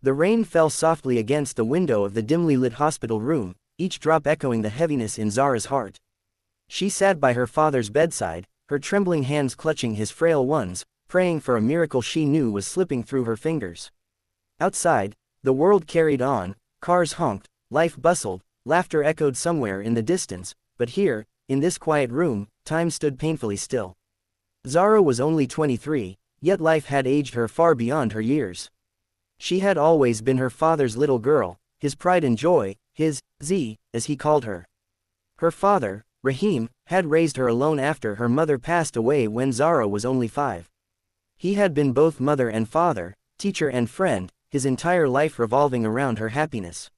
The rain fell softly against the window of the dimly lit hospital room, each drop echoing the heaviness in Zara's heart. She sat by her father's bedside, her trembling hands clutching his frail ones, praying for a miracle she knew was slipping through her fingers. Outside, the world carried on, cars honked, life bustled, laughter echoed somewhere in the distance, but here, in this quiet room, time stood painfully still. Zara was only 23, yet life had aged her far beyond her years. She had always been her father's little girl, his pride and joy, his Z, as he called her. Her father, Rahim, had raised her alone after her mother passed away when Zara was only 5. He had been both mother and father, teacher and friend, his entire life revolving around her happiness.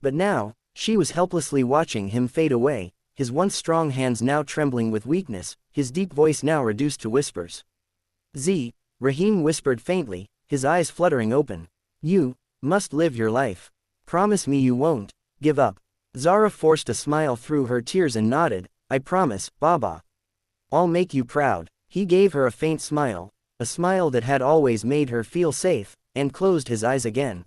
But now, she was helplessly watching him fade away, his once strong hands now trembling with weakness, his deep voice now reduced to whispers. Z, Rahim whispered faintly, his eyes fluttering open. You must live your life. Promise me you won't give up. Zara forced a smile through her tears and nodded. I promise, Baba. I'll make you proud. He gave her a faint smile, a smile that had always made her feel safe, and closed his eyes again.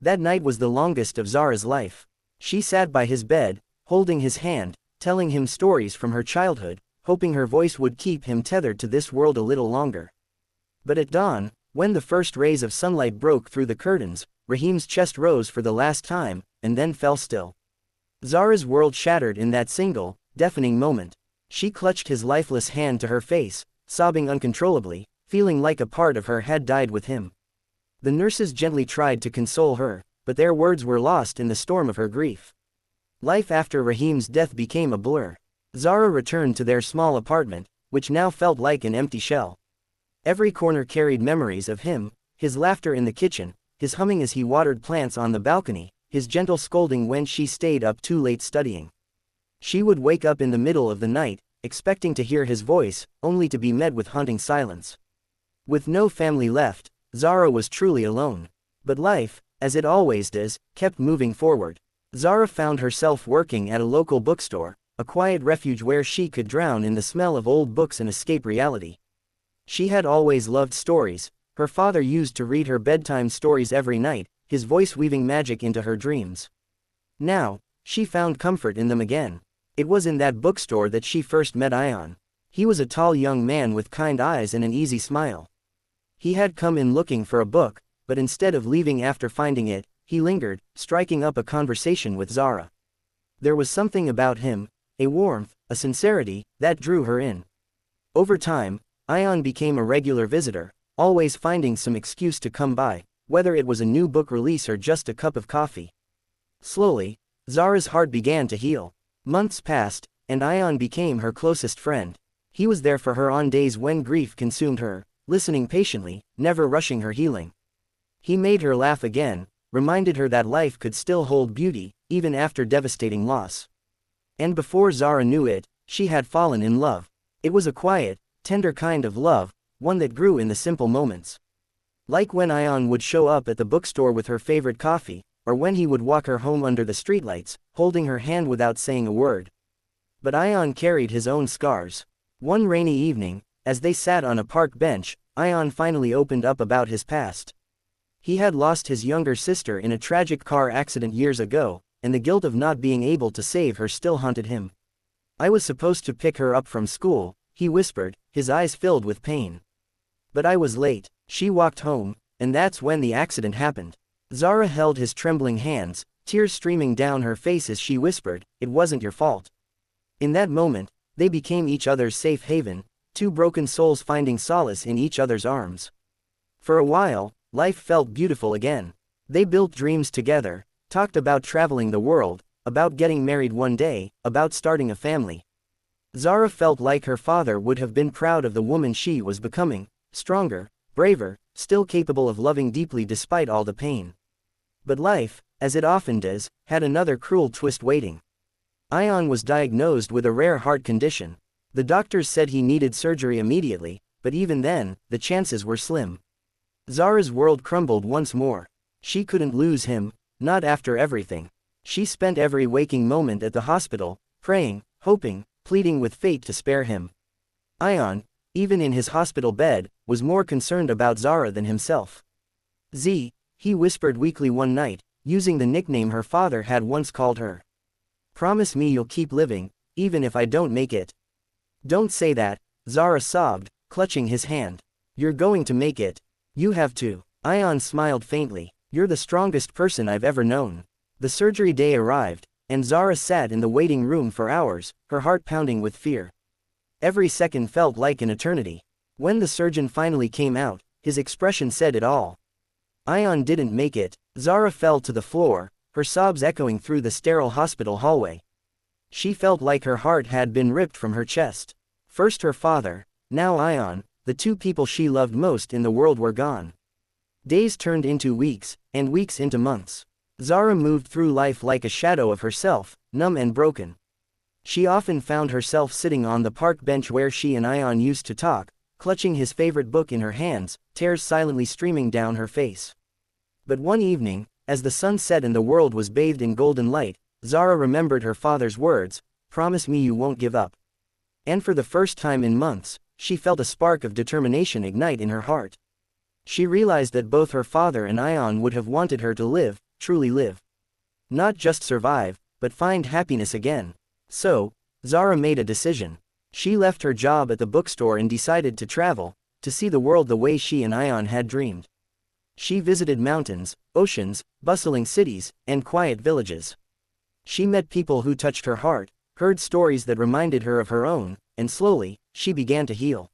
That night was the longest of Zara's life. She sat by his bed, holding his hand, telling him stories from her childhood, hoping her voice would keep him tethered to this world a little longer. But at dawn, when the first rays of sunlight broke through the curtains, Rahim's chest rose for the last time, and then fell still. Zara's world shattered in that single, deafening moment. She clutched his lifeless hand to her face, sobbing uncontrollably, feeling like a part of her had died with him. The nurses gently tried to console her, but their words were lost in the storm of her grief. Life after Rahim's death became a blur. Zara returned to their small apartment, which now felt like an empty shell. Every corner carried memories of him, his laughter in the kitchen, his humming as he watered plants on the balcony, his gentle scolding when she stayed up too late studying. She would wake up in the middle of the night, expecting to hear his voice, only to be met with haunting silence. With no family left, Zara was truly alone. But life, as it always does, kept moving forward. Zara found herself working at a local bookstore, a quiet refuge where she could drown in the smell of old books and escape reality. She had always loved stories. Her father used to read her bedtime stories every night, his voice weaving magic into her dreams. Now, she found comfort in them again. It was in that bookstore that she first met Ion. He was a tall young man with kind eyes and an easy smile. He had come in looking for a book, but instead of leaving after finding it, he lingered, striking up a conversation with Zara. There was something about him, a warmth, a sincerity, that drew her in. Over time, Ion became a regular visitor, always finding some excuse to come by, whether it was a new book release or just a cup of coffee. Slowly, Zara's heart began to heal. Months passed, and Ion became her closest friend. He was there for her on days when grief consumed her, listening patiently, never rushing her healing. He made her laugh again, reminded her that life could still hold beauty, even after devastating loss. And before Zara knew it, she had fallen in love. It was a quiet, tender kind of love, one that grew in the simple moments. Like when Ion would show up at the bookstore with her favorite coffee, or when he would walk her home under the streetlights, holding her hand without saying a word. But Ion carried his own scars. One rainy evening, as they sat on a park bench, Ion finally opened up about his past. He had lost his younger sister in a tragic car accident years ago, and the guilt of not being able to save her still haunted him. I was supposed to pick her up from school, he whispered, his eyes filled with pain. But I was late. She walked home, and that's when the accident happened. Zara held his trembling hands, tears streaming down her face as she whispered, "It wasn't your fault." In that moment, they became each other's safe haven, two broken souls finding solace in each other's arms. For a while, life felt beautiful again. They built dreams together, talked about traveling the world, about getting married one day, about starting a family. Zara felt like her father would have been proud of the woman she was becoming, stronger, braver, still capable of loving deeply despite all the pain. But life, as it often does, had another cruel twist waiting. Ion was diagnosed with a rare heart condition. The doctors said he needed surgery immediately, but even then, the chances were slim. Zara's world crumbled once more. She couldn't lose him, not after everything. She spent every waking moment at the hospital, praying, hoping, pleading with fate to spare him. Ion, even in his hospital bed, was more concerned about Zara than himself. Z, He whispered weakly one night, using the nickname her father had once called her. "Promise me you'll keep living, even if I don't make it." "Don't say that," Zara sobbed, clutching his hand. "You're going to make it. You have to." Ion smiled faintly. "You're the strongest person I've ever known." The surgery day arrived, and Zara sat in the waiting room for hours, her heart pounding with fear. Every second felt like an eternity. When the surgeon finally came out, his expression said it all. Ion didn't make it. Zara fell to the floor, her sobs echoing through the sterile hospital hallway. She felt like her heart had been ripped from her chest. First her father, now Ion, the two people she loved most in the world were gone. Days turned into weeks, and weeks into months. Zara moved through life like a shadow of herself, numb and broken. She often found herself sitting on the park bench where she and Ion used to talk, clutching his favorite book in her hands, tears silently streaming down her face. But one evening, as the sun set and the world was bathed in golden light, Zara remembered her father's words, "Promise me you won't give up." And for the first time in months, she felt a spark of determination ignite in her heart. She realized that both her father and Ion would have wanted her to live, truly live. Not just survive, but find happiness again. So, Zara made a decision. She left her job at the bookstore and decided to travel, to see the world the way she and Ion had dreamed. She visited mountains, oceans, bustling cities, and quiet villages. She met people who touched her heart, heard stories that reminded her of her own, and slowly, she began to heal.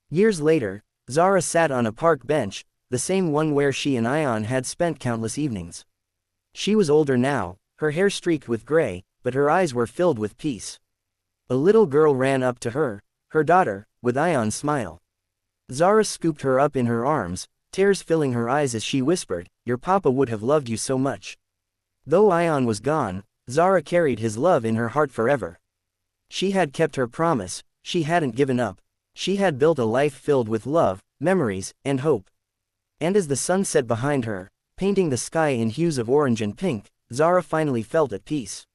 Years later, Zara sat on a park bench, the same one where she and Ion had spent countless evenings. She was older now, her hair streaked with gray, but her eyes were filled with peace. A little girl ran up to her, her daughter, with Ion's smile. Zara scooped her up in her arms, tears filling her eyes as she whispered, "Your papa would have loved you so much." Though Ion was gone, Zara carried his love in her heart forever. She had kept her promise, she hadn't given up. She had built a life filled with love, memories, and hope. And as the sun set behind her, painting the sky in hues of orange and pink, Zara finally felt at peace.